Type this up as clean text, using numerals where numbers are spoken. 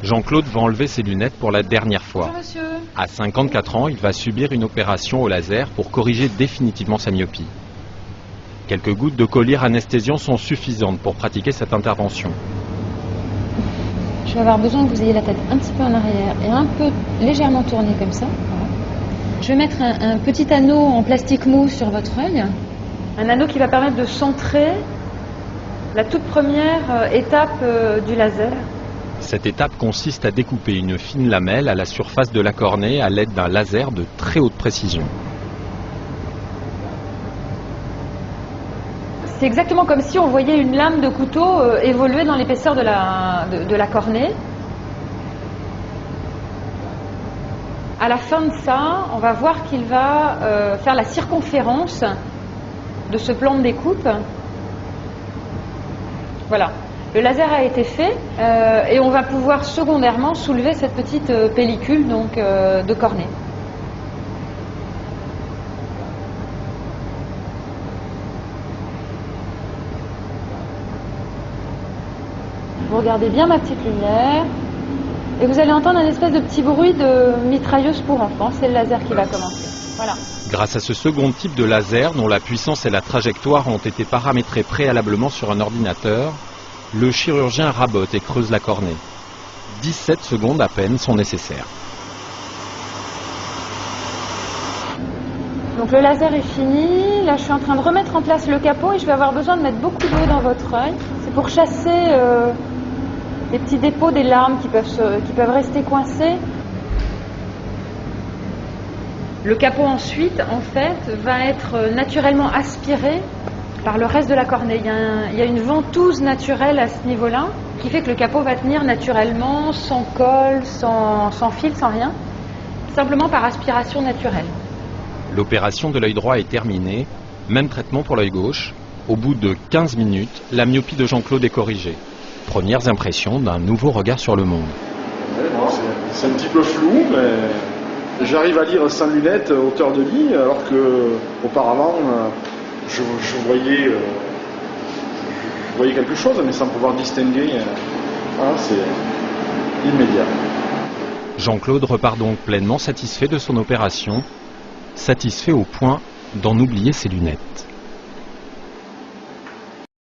Jean-Claude va enlever ses lunettes pour la dernière fois. Bonjour monsieur. À 54 ans, il va subir une opération au laser pour corriger définitivement sa myopie. Quelques gouttes de collyre anesthésiant sont suffisantes pour pratiquer cette intervention. Je vais avoir besoin que vous ayez la tête un petit peu en arrière et un peu légèrement tournée comme ça. Voilà. Je vais mettre un petit anneau en plastique mou sur votre œil. Un anneau qui va permettre de centrer la toute première étape du laser. Cette étape consiste à découper une fine lamelle à la surface de la cornée à l'aide d'un laser de très haute précision. C'est exactement comme si on voyait une lame de couteau évoluer dans l'épaisseur de la cornée. À la fin de ça, on va voir qu'il va faire la circonférence de ce plan de découpe. Voilà. Le laser a été fait et on va pouvoir secondairement soulever cette petite pellicule donc, de cornée. Vous regardez bien ma petite lumière et vous allez entendre un espèce de petit bruit de mitrailleuse pour enfants. C'est le laser qui va commencer. Voilà. Grâce à ce second type de laser, dont la puissance et la trajectoire ont été paramétrées préalablement sur un ordinateur, le chirurgien rabote et creuse la cornée. 17 secondes à peine sont nécessaires. Donc le laser est fini. Là, je suis en train de remettre en place le capot et je vais avoir besoin de mettre beaucoup d'eau dans votre œil. C'est pour chasser les petits dépôts des larmes qui peuvent rester coincés. Le capot ensuite, en fait, va être naturellement aspiré par le reste de la cornée. Il y a une ventouse naturelle à ce niveau-là qui fait que le capot va tenir naturellement, sans colle, sans fil, sans rien, simplement par aspiration naturelle. L'opération de l'œil droit est terminée. Même traitement pour l'œil gauche. Au bout de 15 minutes, la myopie de Jean-Claude est corrigée. Premières impressions d'un nouveau regard sur le monde. C'est un petit peu flou, mais j'arrive à lire sans lunettes hauteur de ligne, alors que auparavant je voyais quelque chose, mais sans pouvoir distinguer. Voilà, c'est immédiat. Jean-Claude repart donc pleinement satisfait de son opération, satisfait au point d'en oublier ses lunettes.